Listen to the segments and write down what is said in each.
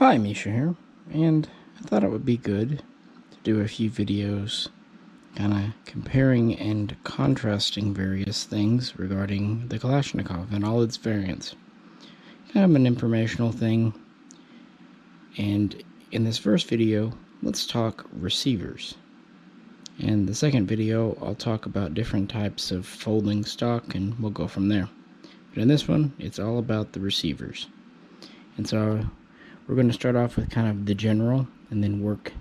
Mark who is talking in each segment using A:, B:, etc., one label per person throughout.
A: Hi, Misha here, and I thought it would be good to do a few videos kind of comparing and contrasting various things regarding the Kalashnikov and all its variants. Kind of an informational thing, and in this first video, let's talk receivers. In the second video, I'll talk about different types of folding stock, and we'll go from there. But in this one, it's all about the receivers. And so we're going to start off with kind of the general and then work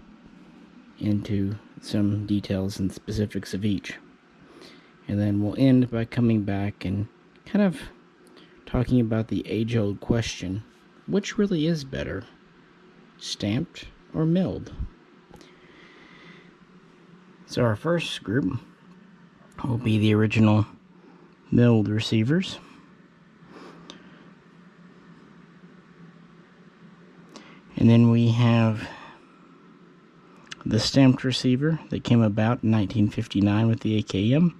A: into some details and specifics of each. And then we'll end by coming back and kind of talking about the age-old question, which really is better, stamped or milled? So our first group will be the original milled receivers. And then we have the stamped receiver that came about in 1959 with the AKM.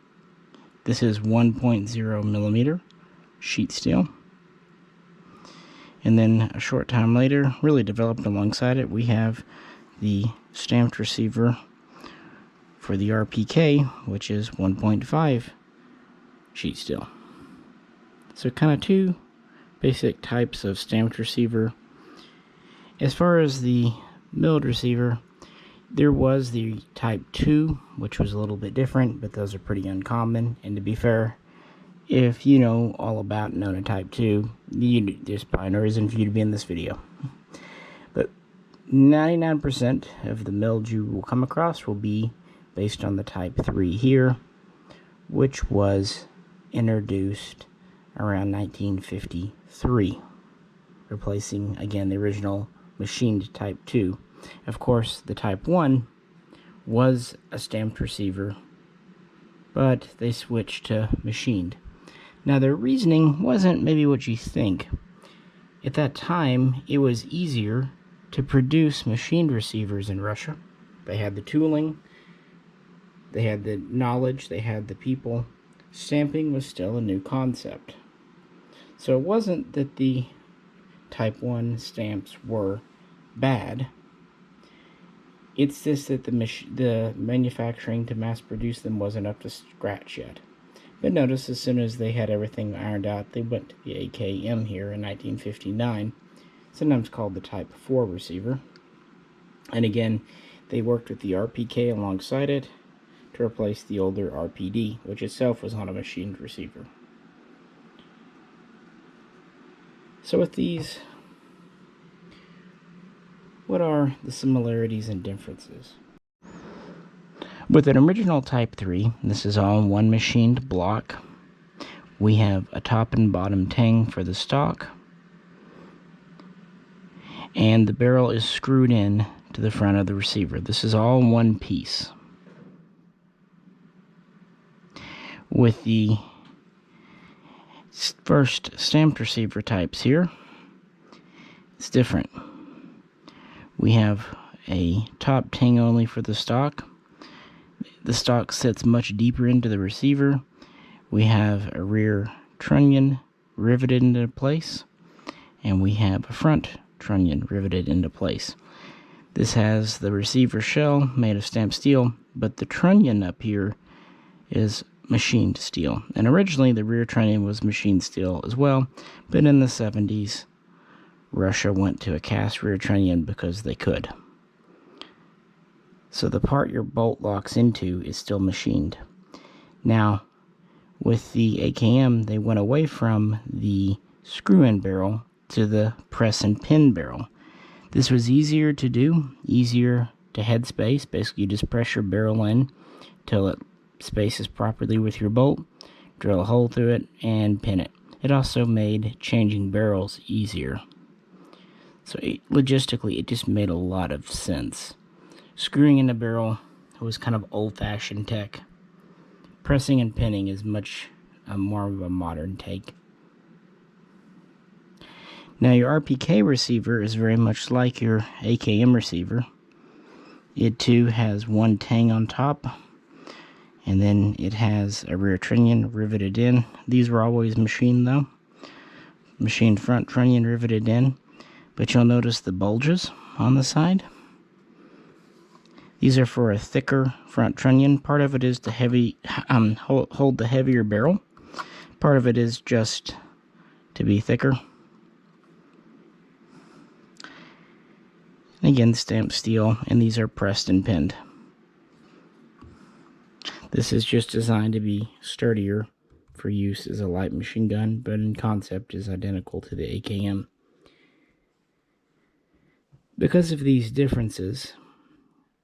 A: This is 1.0 millimeter sheet steel. And then a short time later, really developed alongside it, we have the stamped receiver for the RPK, which is 1.5 sheet steel. So kind of two basic types of stamped receiver. As far as the milled receiver, there was the Type 2, which was a little bit different, but those are pretty uncommon. And to be fair, if you know all about Nona Type 2, there's probably no reason for you to be in this video. But 99% of the milled you will come across will be based on the Type 3 here, which was introduced around 1953, replacing, again, the original machined Type 2. Of course, the Type 1 was a stamped receiver, but they switched to machined. Now, their reasoning wasn't maybe what you think. At that time, it was easier to produce machined receivers in Russia. They had the tooling, they had the knowledge, they had the people. Stamping was still a new concept. So it wasn't that the Type 1 stamps were bad. It's just that the manufacturing to mass produce them wasn't up to scratch yet. But notice, as soon as they had everything ironed out, they went to the AKM here in 1959, sometimes called the Type 4 receiver. And again, they worked with the RPK alongside it to replace the older RPD, which itself was not a machined receiver. So with these, what are the similarities and differences? With an original Type 3, this is all one machined block. We have a top and bottom tang for the stock, and the barrel is screwed in to the front of the receiver. This is all one piece. With the first stamped receiver types here, it's different. We have a top tang only for the stock. The stock sits much deeper into the receiver. We have a rear trunnion riveted into place, and we have a front trunnion riveted into place. This has the receiver shell made of stamped steel, but the trunnion up here is machined steel. And originally the rear trunnion was machined steel as well, but in the 70s, Russia went to a cast rear trunnion because they could. So the part your bolt locks into is still machined. Now, with the AKM, they went away from the screw-in barrel to the press and pin barrel. This was easier to do, easier to head space. Basically, you just press your barrel in till it spaces properly with your bolt, drill a hole through it, and pin it. It also made changing barrels easier. So logistically, it just made a lot of sense. Screwing in a barrel was kind of old-fashioned tech. Pressing and pinning is much more of a modern take. Now, your RPK receiver is very much like your AKM receiver. It too has one tang on top, and then it has a rear trunnion riveted in. These were always machined though. Machined front trunnion riveted in. but you'll notice the bulges on the side. These are for a thicker front trunnion. Part of it is to hold the heavier barrel. Part of it is just to be thicker. And again, stamped steel, and these are pressed and pinned. This is just designed to be sturdier for use as a light machine gun, but in concept is identical to the AKM. Because of these differences,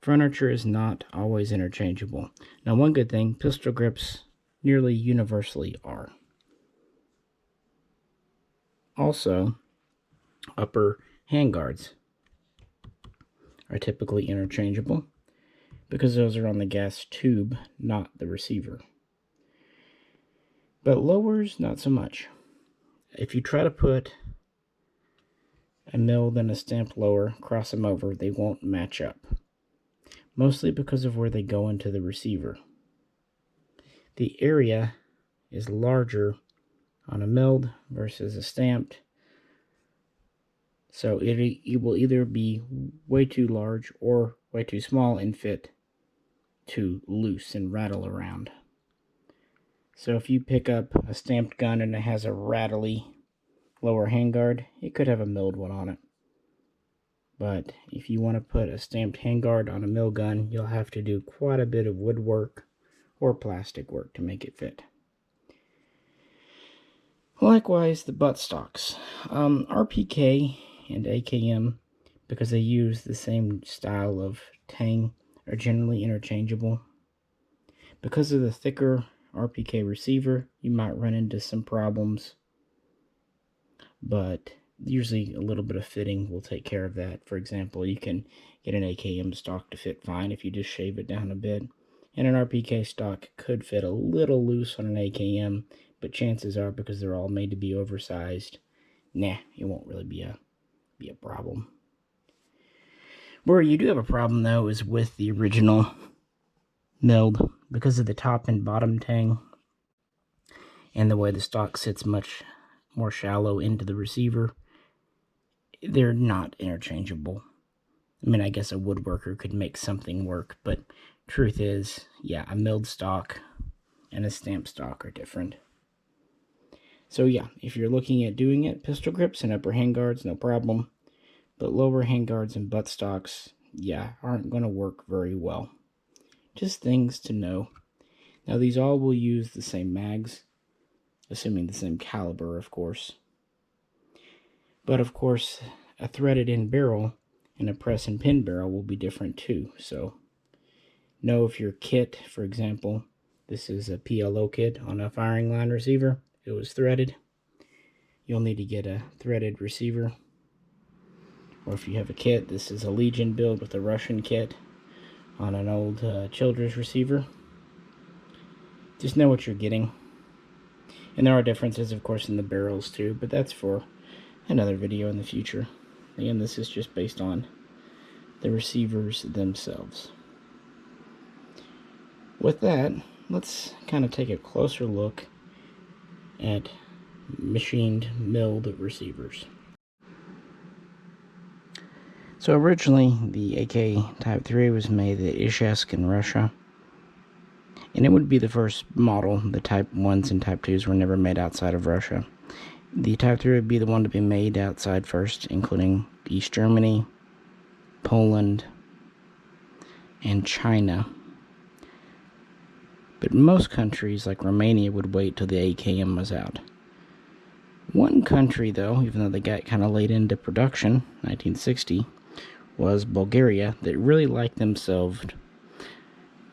A: furniture is not always interchangeable. Now, one good thing, pistol grips nearly universally are. Also, upper handguards are typically interchangeable because those are on the gas tube, not the receiver. But lowers, not so much. If you try to put a milled and a stamped lower, cross them over, they won't match up. Mostly because of where they go into the receiver. The area is larger on a milled versus a stamped, so it will either be way too large or way too small and fit too loose and rattle around. So if you pick up a stamped gun and it has a rattly lower handguard, it could have a milled one on it. But if you want to put a stamped handguard on a mill gun, you'll have to do quite a bit of woodwork or plastic work to make it fit. Likewise, the buttstocks. RPK and AKM, because they use the same style of tang, are generally interchangeable. Because of the thicker RPK receiver, you might run into some problems, but usually a little bit of fitting will take care of that. For example, you can get an AKM stock to fit fine if you just shave it down a bit, and an RPK stock could fit a little loose on an AKM, but chances are, because they're all made to be oversized, it won't really be a problem. Where you do have a problem, though, is with the original milled, because of the top and bottom tang and the way the stock sits much more shallow into the receiver. They're not interchangeable. I mean, I guess a woodworker could make something work, but truth is, yeah, a milled stock and a stamped stock are different. So yeah, if you're looking at doing it, pistol grips and upper handguards, no problem. But lower handguards and buttstocks, yeah, aren't going to work very well. Just things to know. Now, these all will use the same mags, assuming the same caliber, of course. But of course, a threaded in barrel and a press and pin barrel will be different too. So know if your kit, for example, this is a PLO kit on a firing line receiver, it was threaded, you'll need to get a threaded receiver. Or if you have a kit, this is a Legion build with a Russian kit on an old Childress receiver. Just know what you're getting. And there are differences, of course, in the barrels too, but that's for another video in the future. Again, this is just based on the receivers themselves. With that, let's kind of take a closer look at machined milled receivers. So originally, the AK Type 3 was made at Izhevsk in Russia, and it would be the first model. The Type 1s and Type 2s were never made outside of Russia. The Type 3 would be the one to be made outside first, including East Germany, Poland, and China. But most countries, like Romania, would wait till the AKM was out. One country, though, even though they got kind of late into production, 1960, was Bulgaria, that really liked themselves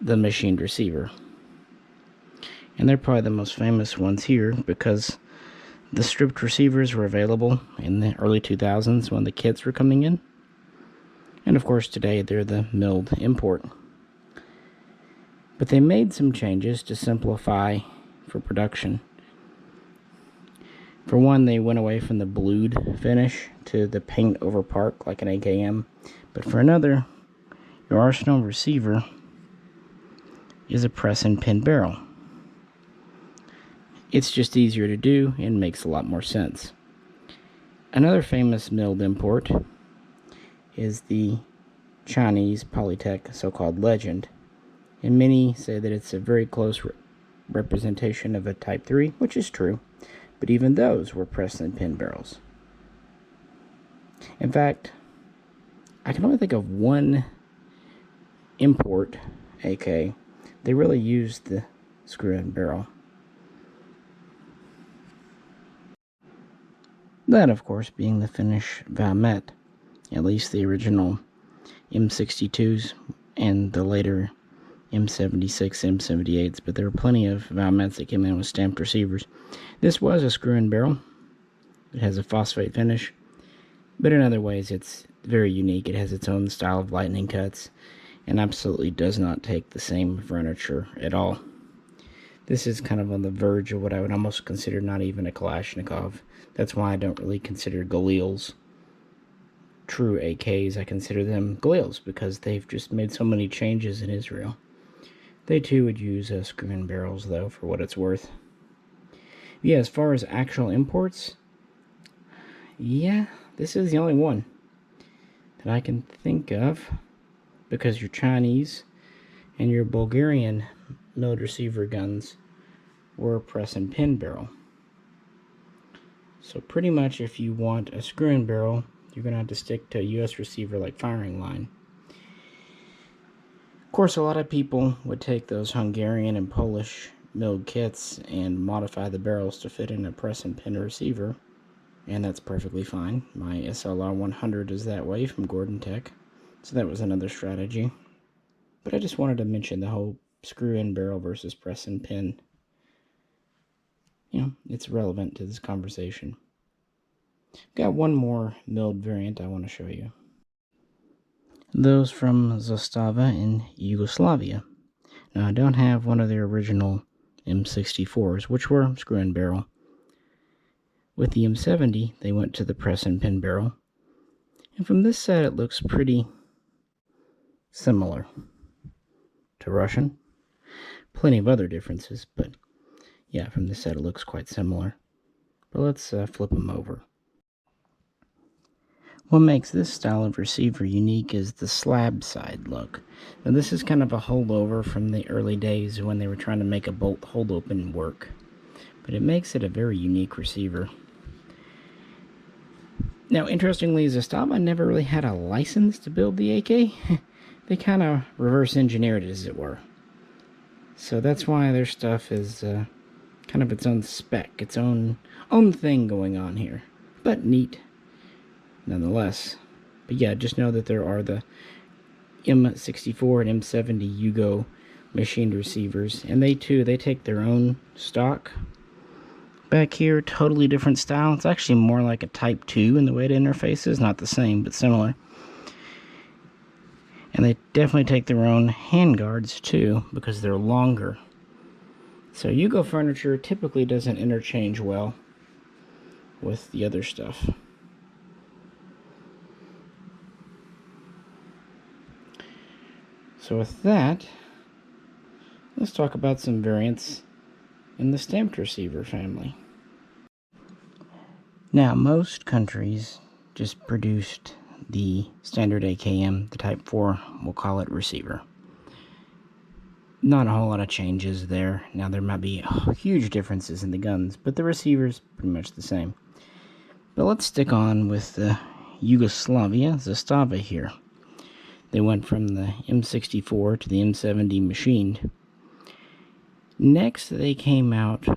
A: the machined receiver. And they're probably the most famous ones here because the stripped receivers were available in the early 2000s when the kits were coming in. And of course today they're the milled import. But they made some changes to simplify for production. For one, they went away from the blued finish to the paint over park like an AKM. But for another, your Arsenal receiver is a press and pin barrel. It's just easier to do and makes a lot more sense. Another famous milled import is the Chinese Polytech so-called Legend, and many say that it's a very close representation of a Type 3, which is true, but even those were press and pin barrels. In fact, I can only think of one import AK they really used the screw-in barrel. That, of course, being the Finnish Valmet, at least the original M62s and the later M76, M78s, but there were plenty of Valmets that came in with stamped receivers. This was a screw-in barrel. It has a phosphate finish, but in other ways it's very unique. It has its own style of lightning cuts and absolutely does not take the same furniture at all. This is kind of on the verge of what I would almost consider not even a Kalashnikov. That's why I don't really consider Galils true AKs. I consider them Galils because they've just made so many changes in Israel. They too would use screw-in barrels, though, for what it's worth. Yeah, as far as actual imports, yeah, this is the only one that I can think of, because your Chinese and your Bulgarian milled receiver guns were press and pin barrel. So pretty much if you want a screw-in barrel, you're going to have to stick to a US receiver like firing line. Of course, a lot of people would take those Hungarian and Polish milled kits and modify the barrels to fit in a press and pin receiver, and that's perfectly fine. My SLR 100 is that way from Gordon Tech, so that was another strategy. But I just wanted to mention the whole screw-in barrel versus press and pin. You know, it's relevant to this conversation. Got one more milled variant I want to show you. Those from Zastava in Yugoslavia. Now, I don't have one of their original M64s, which were screw-in barrel. With the M70, they went to the press and pin barrel. And from this side, it looks pretty similar to Russian. Plenty of other differences, but yeah, from this side, it looks quite similar. But let's flip them over. What makes this style of receiver unique is the slab side look. Now, this is kind of a holdover from the early days when they were trying to make a bolt hold open work, but it makes it a very unique receiver. Now, interestingly, Zastava never really had a license to build the AK. They kind of reverse engineered it, as it were. So that's why their stuff is kind of its own spec, its own thing going on here. But neat nonetheless. But yeah, just know that there are the M64 and M70 Yugo machined receivers, and they take their own stock. Back here, totally different style. It's actually more like a Type 2 in the way it interfaces. Not the same, but similar. And they definitely take their own handguards too, because they're longer. So Yugo furniture typically doesn't interchange well with the other stuff. So with that, let's talk about some variants in the stamped receiver family. Now, most countries just produced the standard AKM, the Type 4, we'll call it receiver. Not a whole lot of changes there. Now, there might be huge differences in the guns, but the receiver's pretty much the same. But let's stick on with the Yugoslavia Zastava here. They went from the M64 to the M70 machined. Next, they came out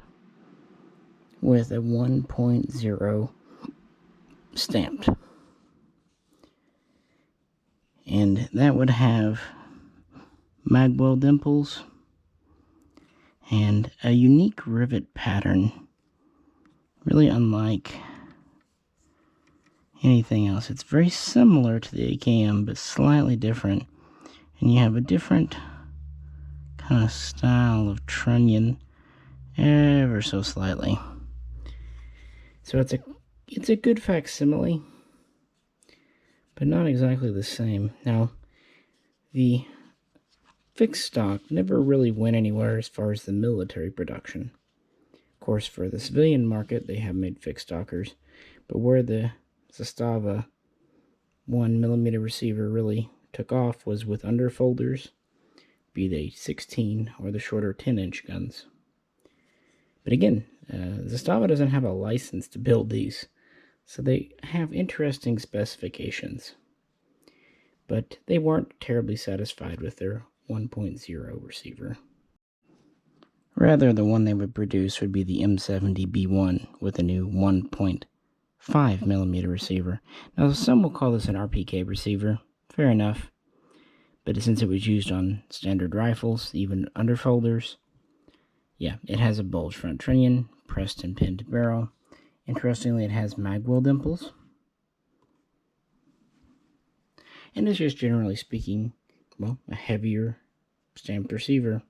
A: with a 1.0 stamped. And that would have magwell dimples and a unique rivet pattern, really unlike anything else. It's very similar to the AKM, but slightly different. And you have a different kind of style of trunnion, ever so slightly. So it's a good facsimile, but not exactly the same. Now, the fixed stock never really went anywhere as far as the military production. Of course, for the civilian market, they have made fixed stockers, but where the Zastava 1mm receiver really took off was with underfolders, be they 16 or the shorter 10-inch guns. But again, Zastava doesn't have a license to build these, so they have interesting specifications. But they weren't terribly satisfied with their 1.0 receiver. Rather, the one they would produce would be the M70B1 with a new 1.5mm receiver. Now, some will call this an RPK receiver. Fair enough. But since it was used on standard rifles, even underfolders, yeah, it has a bulge front trunnion, pressed and pinned barrel. Interestingly, it has magwell dimples. And it's just generally speaking, well, a heavier stamped receiver.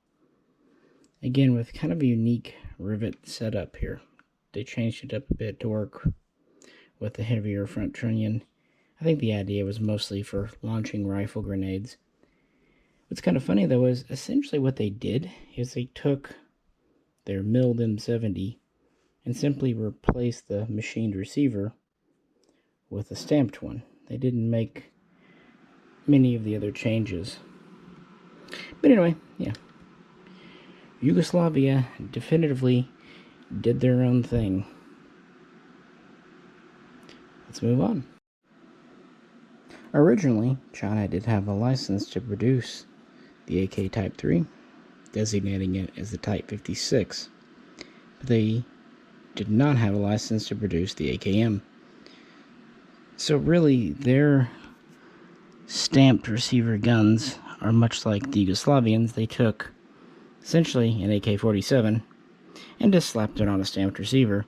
A: Again, with kind of a unique rivet setup here. They changed it up a bit to work with the heavier front trunnion. I think the idea was mostly for launching rifle grenades. What's kind of funny, though, is essentially what they did is they took their milled M70 and simply replaced the machined receiver with a stamped one. They didn't make many of the other changes. But anyway, yeah. Yugoslavia definitively did their own thing. Let's move on. Originally, China did have a license to produce the AK Type 3, designating it as the Type 56, but they did not have a license to produce the AKM. So really, their stamped receiver guns are much like the Yugoslavians. They took essentially an AK47 and just slapped it on a stamped receiver,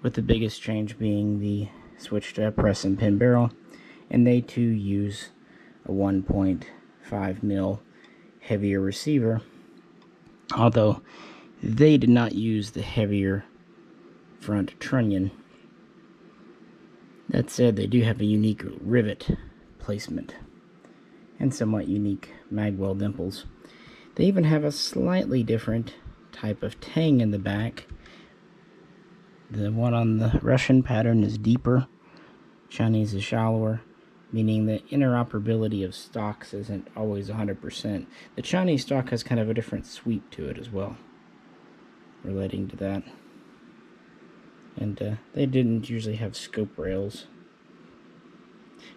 A: with the biggest change being the switch to a press and pin barrel, and they too use a 1.5mm heavier receiver, although they did not use the heavier front trunnion. That said, they do have a unique rivet placement and somewhat unique magwell dimples. They even have a slightly different type of tang in the back. The one on the Russian pattern is deeper, Chinese is shallower, meaning the interoperability of stocks isn't always 100%. The Chinese stock has kind of a different sweep to it as well, relating to that. And they didn't usually have scope rails.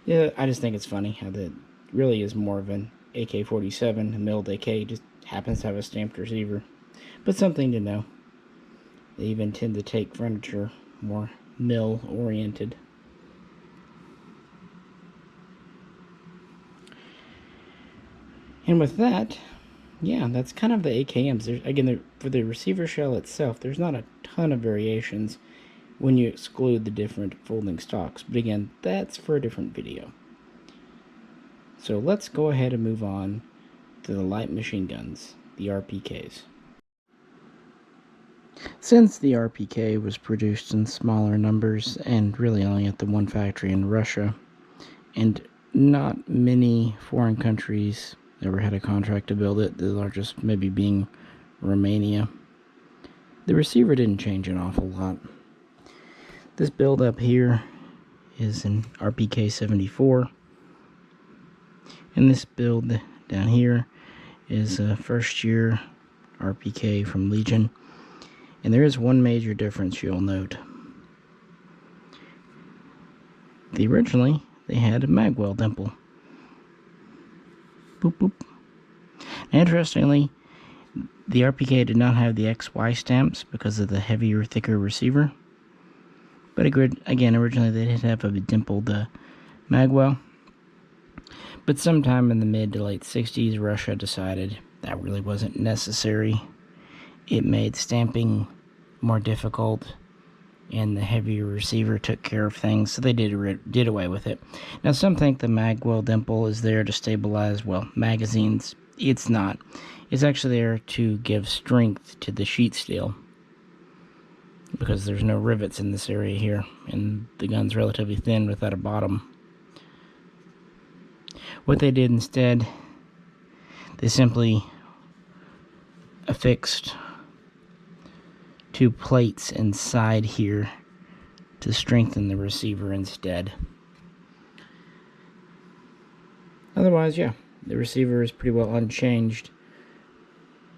A: Yeah, I just think it's funny how that really is more of an AK-47, a milled AK, just happens to have a stamped receiver. But something to know. They even tend to take furniture more mill-oriented. And with that, yeah, that's kind of the AKMs. Again, for the receiver shell itself, there's not a ton of variations when you exclude the different folding stocks. But again, that's for a different video. So let's go ahead and move on to the light machine guns, the Rpks. Since the Rpk was produced in smaller numbers and really only at the one factory in Russia, and not many foreign countries ever had a contract to build it, the largest maybe being Romania, the receiver didn't change an awful lot. This build up here is an RPK74, and this build down here is a first year RPK from Legion. And there is one major difference you'll note. Originally, they had a magwell dimple. Boop, boop. Interestingly, the RPK did not have the XY stamps because of the heavier, thicker receiver. But again, originally they did have a dimpled magwell. But sometime in the mid to late 60s, Russia decided that really wasn't necessary. It made stamping more difficult, and the heavier receiver took care of things, so they did away with it. Now, some think the magwell dimple is there to stabilize, well, magazines. It's not. It's actually there to give strength to the sheet steel, because there's no rivets in this area here, and the gun's relatively thin without a bottom. What they did instead, they simply affixed two plates inside here to strengthen the receiver instead. Otherwise, yeah, the receiver is pretty well unchanged,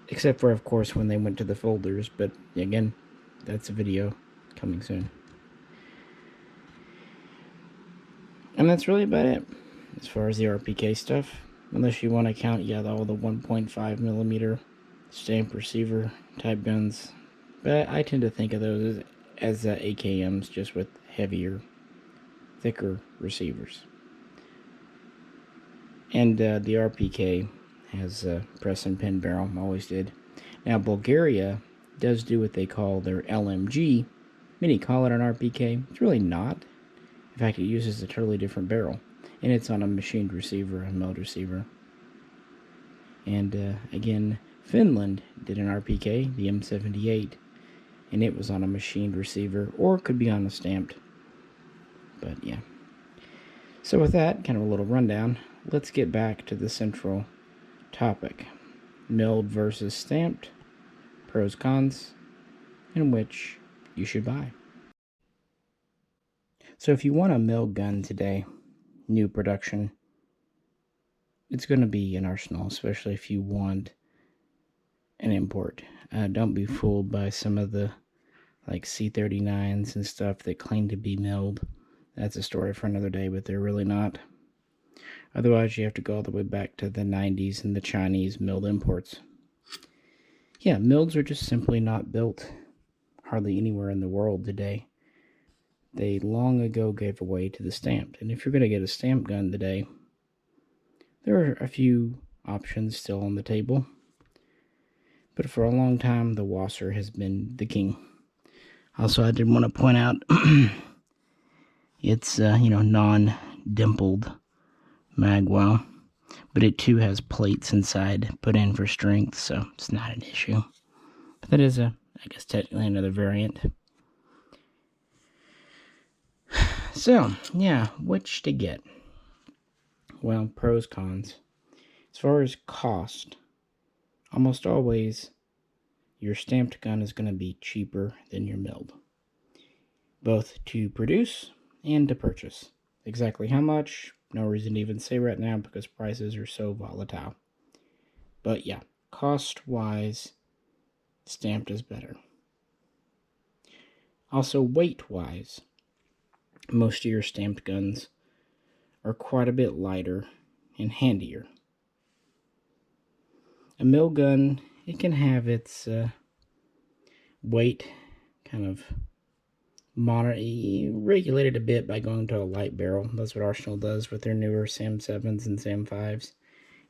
A: except for, of course, when they went to the folders, but again, that's a video coming soon. And that's really about it as far as the RPK stuff, unless you want to count, yeah, all the 1.5mm stamped receiver type guns, but I tend to think of those as AKMs, just with heavier, thicker receivers. And the RPK has a press and pin barrel, always did. Now Bulgaria does do what they call their LMG. Many call it an RPK. It's really not. In fact, it uses a totally different barrel, and it's on a machined receiver, a milled receiver. And again, Finland did an RPK, the M78, and it was on a machined receiver, or it could be on a stamped. But yeah. So with that, kind of a little rundown, let's get back to the central topic. Milled versus stamped, pros, cons, and which you should buy. So if you want a milled gun today, new production, it's going to be an Arsenal, especially if you want an import. Don't be fooled by some of the like C39s and stuff that claim to be milled. That's a story for another day, but they're really not. Otherwise, you have to go all the way back to the 90s and the Chinese milled imports. Yeah, mills are just simply not built hardly anywhere in the world today. They long ago gave away to the stamped. And if you're going to get a stamped gun today, there are a few options still on the table. But for a long time, the Wasser has been the king. Also, I did want to point out, it's, non-dimpled magwell, but it too has plates inside put in for strength, so it's not an issue. But that is, I guess, technically another variant. So, yeah, which to get? Well, pros, cons. As far as cost, almost always your stamped gun is going to be cheaper than your milled, both to produce and to purchase. Exactly how much? No reason to even say right now because prices are so volatile. But yeah, cost-wise, stamped is better. Also, weight-wise, most of your stamped guns are quite a bit lighter and handier. A mill gun, it can have its weight kind of regulated a bit by going to a light barrel. That's what Arsenal does with their newer SAM7s and SAM5s.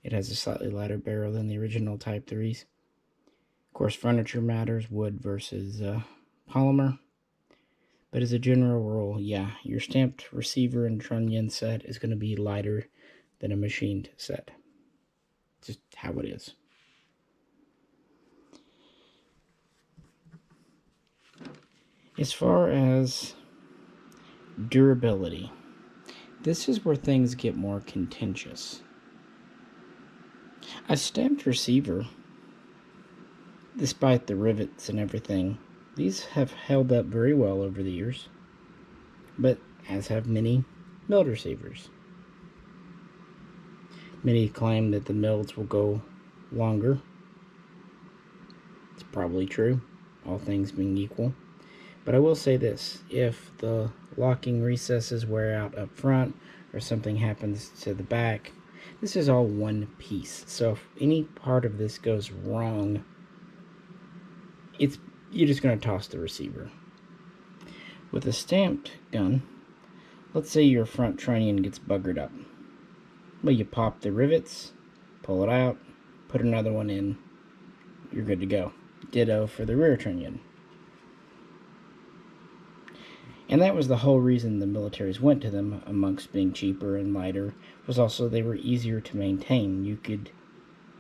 A: It has a slightly lighter barrel than the original Type 3s. Of course, furniture matters, wood versus polymer. But as a general rule, yeah, your stamped receiver and trunnion set is going to be lighter than a machined set. Just how it is. As far as durability, this is where things get more contentious. A stamped receiver, despite the rivets and everything, these have held up very well over the years, but as have many milled receivers. Many claim that the milleds will go longer. It's probably true, all things being equal. But I will say this, if the locking recesses wear out up front or something happens to the back, this is all one piece. So if any part of this goes wrong, you're just going to toss the receiver. With a stamped gun, let's say your front trunnion gets buggered up. Well, you pop the rivets, pull it out, put another one in, you're good to go. Ditto for the rear trunnion. And that was the whole reason the militaries went to them, amongst being cheaper and lighter, was also they were easier to maintain. You could,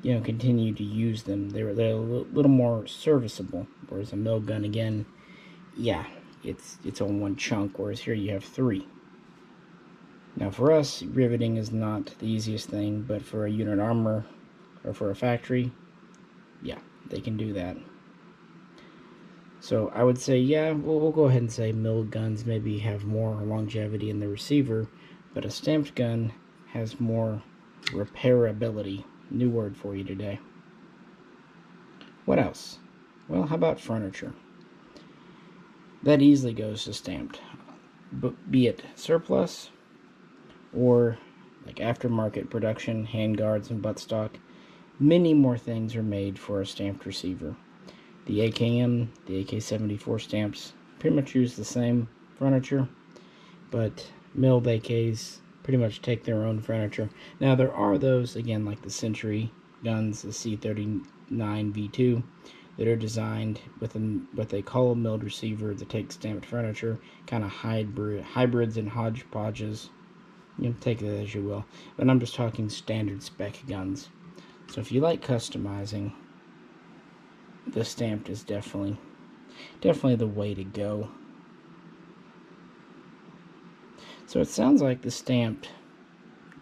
A: continue to use them. They're a little more serviceable. Whereas a mill gun, again, yeah, it's on one chunk, whereas here you have three. Now for us, riveting is not the easiest thing, but for a unit armor or for a factory, yeah, they can do that. So I would say, yeah, we'll go ahead and say milled guns maybe have more longevity in the receiver, but a stamped gun has more repairability. New word for you today. What else? Well, how about furniture? That easily goes to stamped, but be it surplus or like aftermarket production, handguards and buttstock. Many more things are made for a stamped receiver. The AKM, the AK74 stamps pretty much use the same furniture, but milled AKs pretty much take their own furniture. Now there are those, again, like the Century guns, the C39 V2, that are designed with what they call a milled receiver that takes stamped furniture, kind of hybrids and hodgepodges. You can take that as you will, but I'm just talking standard spec guns. So if you like customizing, the stamped is definitely the way to go. So it sounds like the stamped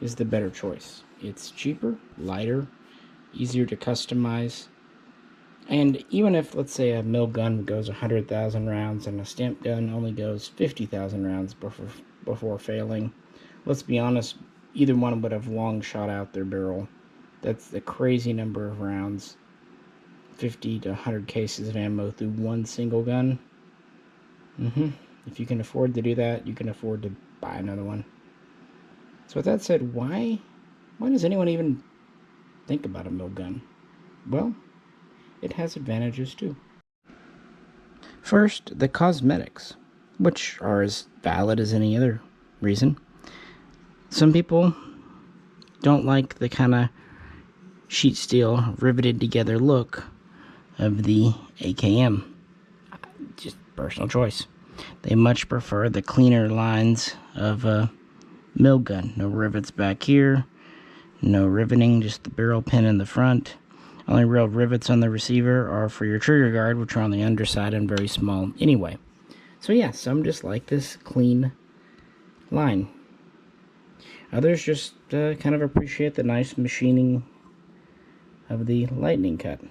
A: is the better choice. It's cheaper, lighter, easier to customize. And even if, let's say, a mill gun goes 100,000 rounds and a stamped gun only goes 50,000 rounds before failing, let's be honest, either one would have long shot out their barrel. That's the crazy number of rounds. 50 to 100 cases of ammo through one single gun. If you can afford to do that, you can afford to buy another one. So with that said, why does anyone even think about a mill gun? Well, it has advantages too. First, the cosmetics, which are as valid as any other reason. Some people don't like the kind of sheet steel riveted together look of the AKM. Just personal choice. They much prefer the cleaner lines of a mill gun. No rivets back here, no riveting, just the barrel pin in the front. Only real rivets on the receiver are for your trigger guard, which are on the underside and very small anyway. So yeah, some just like this clean line. Others just kind of appreciate the nice machining of the lightning cut.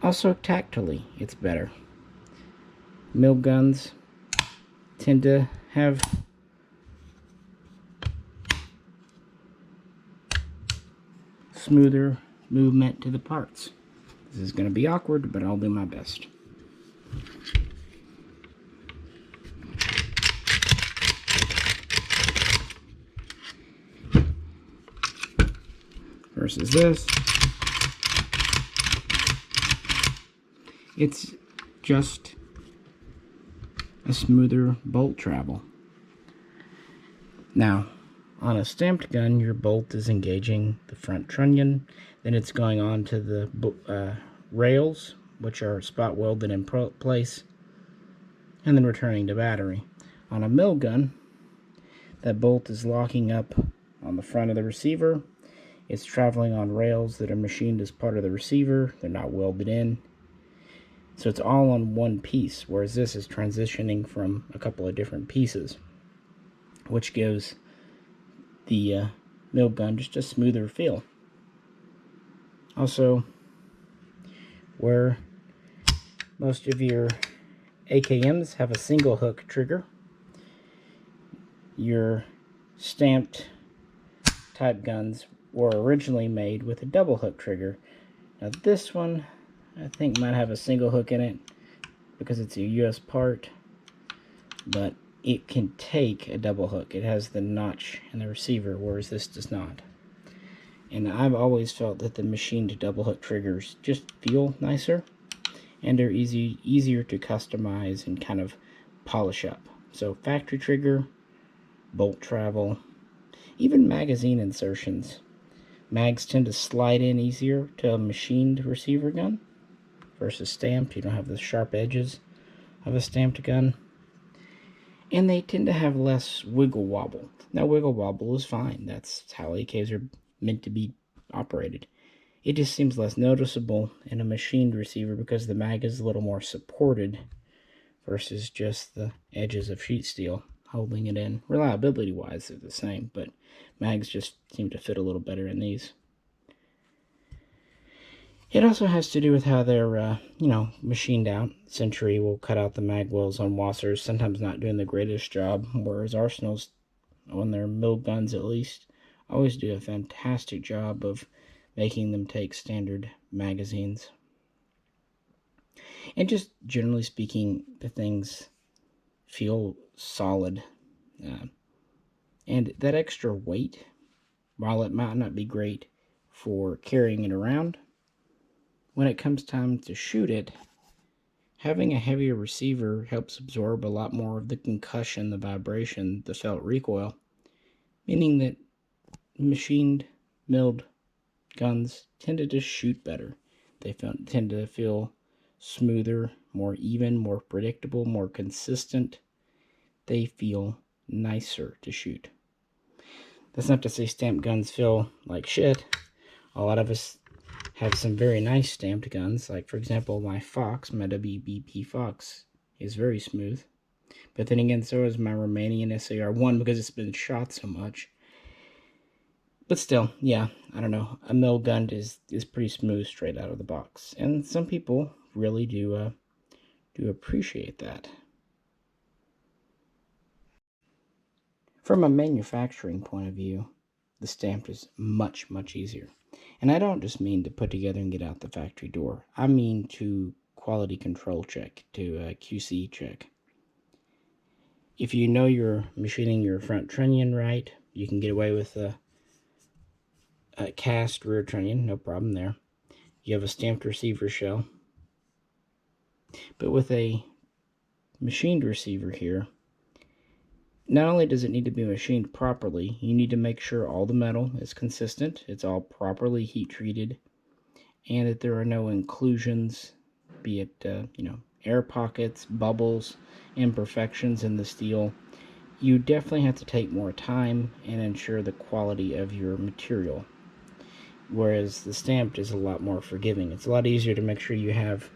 A: Also, tactily, it's better. Mill guns tend to have smoother movement to the parts. This is going to be awkward, but I'll do my best. Versus this, it's just a smoother bolt travel. Now, on a stamped gun, your bolt is engaging the front trunnion, then it's going on to the rails, which are spot welded in place, and then returning to battery. On a mill gun, that bolt is locking up on the front of the receiver. It's traveling on rails that are machined as part of the receiver. They're not welded in. So it's all on one piece, whereas this is transitioning from a couple of different pieces, which gives the mill gun just a smoother feel. Also, where most of your AKMs have a single hook trigger, your stamped type guns were originally made with a double hook trigger. Now this one, I think, might have a single hook in it because it's a US part, but it can take a double hook. It has the notch in the receiver, whereas this does not. And I've always felt that the machined double hook triggers just feel nicer, and they're easier to customize and kind of polish up. So factory trigger, bolt travel, even magazine insertions. Mags tend to slide in easier to a machined receiver gun versus stamped. You don't have the sharp edges of a stamped gun. And they tend to have less wiggle wobble. Now, wiggle wobble is fine. That's how AKs are meant to be operated. It just seems less noticeable in a machined receiver because the mag is a little more supported versus just the edges of sheet steel holding it in. Reliability-wise, they're the same, but mags just seem to fit a little better in these. It also has to do with how they're, machined out. Century will cut out the mag wells on Wassers, sometimes not doing the greatest job, whereas Arsenal's, on their mill guns at least, always do a fantastic job of making them take standard magazines. And just generally speaking, the things feel solid. And that extra weight, while it might not be great for carrying it around, when it comes time to shoot it, having a heavier receiver helps absorb a lot more of the concussion, the vibration, the felt recoil, meaning that machined, milled guns tend to just shoot better. They tend to feel smoother, more even, more predictable, more consistent. They feel nicer to shoot. That's not to say stamped guns feel like shit. A lot of us have some very nice stamped guns, like for example my Fox, my WBP Fox is very smooth. But then again, so is my Romanian SAR-1 because it's been shot so much. But still, yeah, I don't know. A mill gun is pretty smooth straight out of the box, and some people really do appreciate that. From a manufacturing point of view, the stamped is much, much easier. And I don't just mean to put together and get out the factory door. I mean to quality control check, to QC check. If you know you're machining your front trunnion right, you can get away with a cast rear trunnion, no problem there. You have a stamped receiver shell. But with a machined receiver here, not only does it need to be machined properly, you need to make sure all the metal is consistent, it's all properly heat treated, and that there are no inclusions, be it, air pockets, bubbles, imperfections in the steel. You definitely have to take more time and ensure the quality of your material. Whereas the stamped is a lot more forgiving. It's a lot easier to make sure you have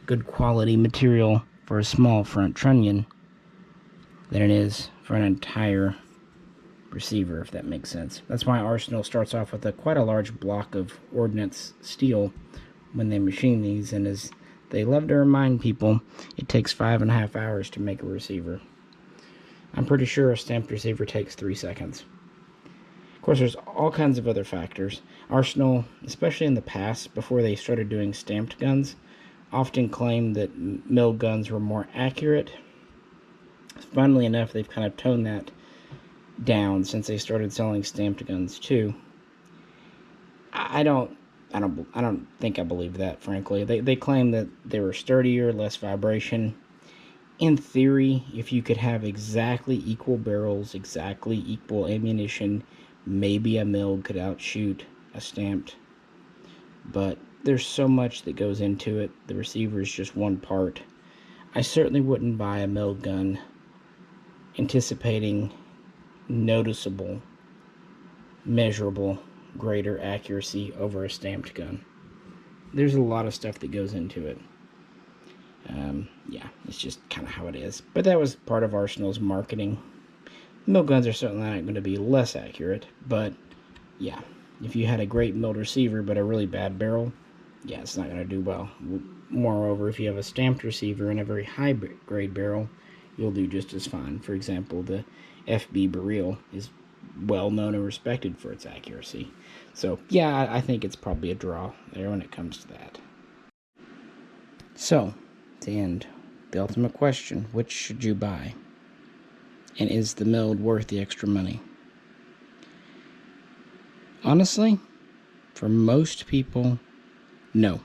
A: good quality material for a small front trunnion than it is for an entire receiver, if that makes sense. That's why Arsenal starts off with quite a large block of ordnance steel when they machine these, and as they love to remind people, it takes 5.5 hours to make a receiver. I'm pretty sure a stamped receiver takes 3 seconds. Of course, there's all kinds of other factors. Arsenal, especially in the past, before they started doing stamped guns, often claimed that mill guns were more accurate. Funnily enough, they've kind of toned that down since they started selling stamped guns too. I don't think I believe that, frankly. They claim that they were sturdier, less vibration. In theory, if you could have exactly equal barrels, exactly equal ammunition, maybe a mill could outshoot a stamped. But there's so much that goes into it. The receiver is just one part. I certainly wouldn't buy a mill gun anticipating noticeable, measurable, greater accuracy over a stamped gun. There's a lot of stuff that goes into it. Yeah, it's just kind of how it is. But that was part of Arsenal's marketing. Mill guns are certainly not going to be less accurate, but yeah, if you had a great milled receiver but a really bad barrel, yeah, it's not going to do well. Moreover, if you have a stamped receiver and a very high grade barrel, you'll do just as fine. For example, the FB Barrel is well known and respected for its accuracy. So yeah, I think it's probably a draw there when it comes to that. So, to end, the ultimate question, which should you buy? And is the milled worth the extra money? Honestly, for most people, no.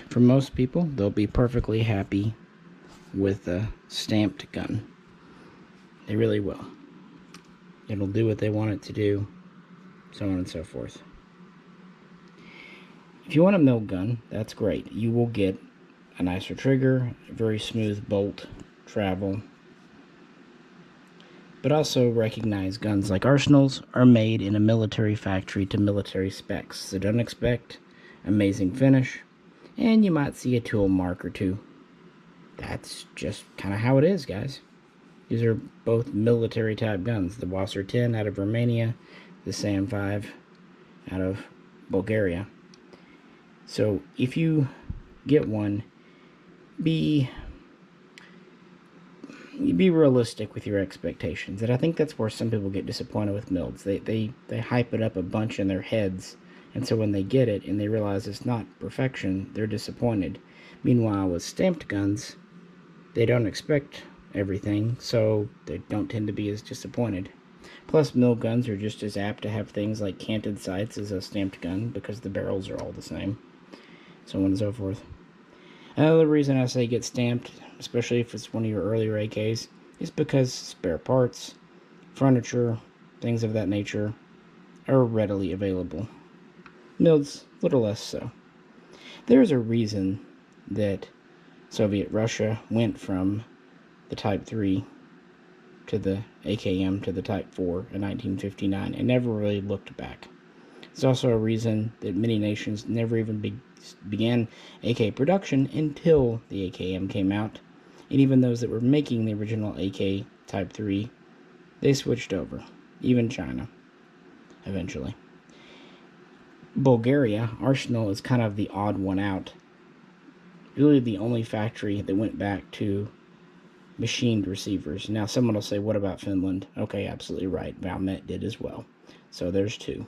A: For most people, they'll be perfectly happy with a stamped gun. They really will. It'll do what they want it to do, so on and so forth. If you want a milled gun, that's great. You will get a nicer trigger, a very smooth bolt travel. But also recognize guns like Arsenal's are made in a military factory to military specs. So don't expect amazing finish, and you might see a tool mark or two. That's just kind of how it is, guys. These are both military type guns. The Wasser 10 out of Romania, the Sam 5 out of Bulgaria. So if you get one, be realistic with your expectations. And I think that's where some people get disappointed with milds. They hype it up a bunch in their heads, and so when they get it and they realize it's not perfection, they're disappointed. Meanwhile, with stamped guns, they don't expect everything, so they don't tend to be as disappointed. Plus, mill guns are just as apt to have things like canted sights as a stamped gun because the barrels are all the same, so on and so forth. Another reason I say get stamped, especially if it's one of your earlier AKs, is because spare parts, furniture, things of that nature are readily available. Milds, a little less so. There's a reason that Soviet Russia went from the Type 3 to the AKM to the Type 4 in 1959 and never really looked back. There's also a reason that many nations never even began AK production until the AKM came out, and even those that were making the original AK Type 3, they switched over, even China, eventually. Bulgaria Arsenal is kind of the odd one out. Really the only factory that went back to machined receivers. Now someone will say, what about Finland? Okay, absolutely right. Valmet did as well. So there's two.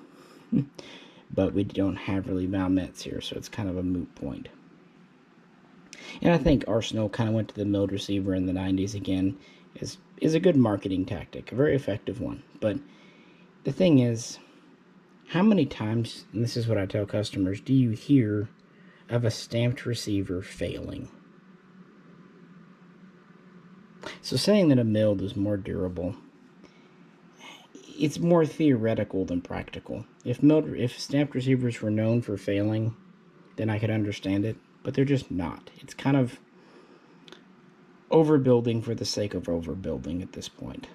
A: But we don't have really Valmets here, so it's kind of a moot point. And I think Arsenal kind of went to the milled receiver in the 90s again. Is a good marketing tactic, a very effective one. But the thing is, how many times, and this is what I tell customers, do you hear of a stamped receiver failing? So saying that a milled is more durable, it's more theoretical than practical. If stamped receivers were known for failing, then I could understand it, but they're just not. It's kind of overbuilding for the sake of overbuilding at this point.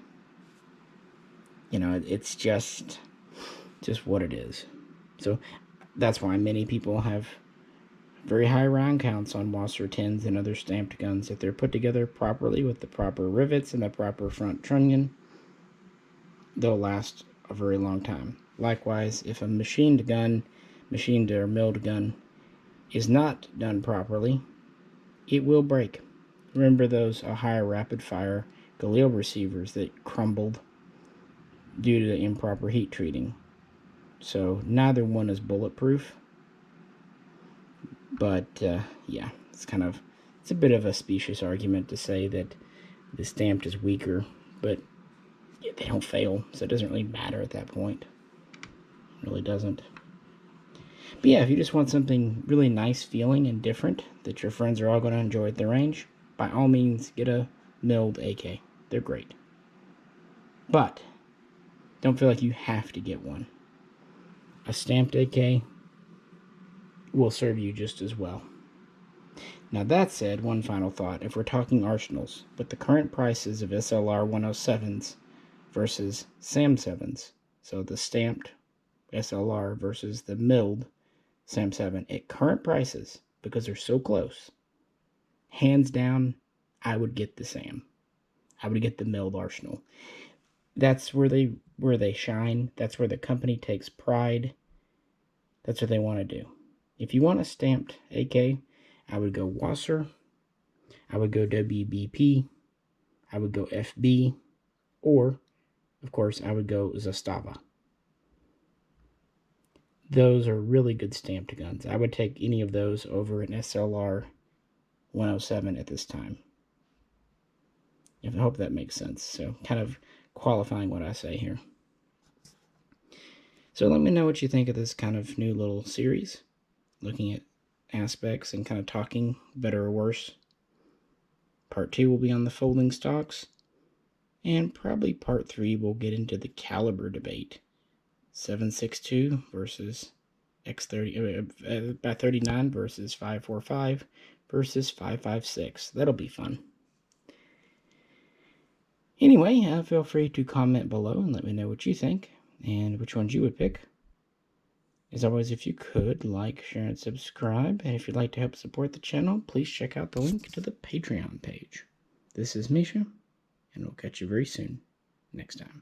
A: You know, it's just what it is. So that's why many people have very high round counts on Wasser 10s and other stamped guns. If they're put together properly with the proper rivets and the proper front trunnion, they'll last a very long time. Likewise, if a machined or milled gun is not done properly, it will break. Remember those higher rapid fire Galil receivers that crumbled due to improper heat treating. So neither one is bulletproof, but yeah, it's a bit of a specious argument to say that the stamped is weaker, but they don't fail, so it doesn't really matter at that point. It really doesn't. But yeah, if you just want something really nice feeling and different that your friends are all going to enjoy at the range, by all means, get a milled AK. They're great. But don't feel like you have to get one. A stamped AK will serve you just as well. Now that said, one final thought. If we're talking arsenals, with the current prices of SLR 107s versus SAM7s, so the stamped SLR versus the milled SAM7, at current prices, because they're so close, hands down, I would get the SAM. I would get the milled Arsenal. That's where they shine. That's where the company takes pride. That's what they want to do. If you want a stamped AK, I would go Wasser, I would go WBP, I would go FB, or, of course, I would go Zastava. Those are really good stamped guns. I would take any of those over an SLR 107 at this time. I hope that makes sense. So, kind of qualifying what I say here. So let me know what you think of this kind of new little series, looking at aspects and kind of talking better or worse. Part 2 will be on the folding stocks, and probably part 3 will get into the caliber debate. 7.62 versus X30 by 39 versus 5.45 versus 5.56. That'll be fun. Anyway, feel free to comment below and let me know what you think and which ones you would pick. As always, if you could, like, share, and subscribe. And if you'd like to help support the channel, please check out the link to the Patreon page. This is Misha, and we'll catch you very soon next time.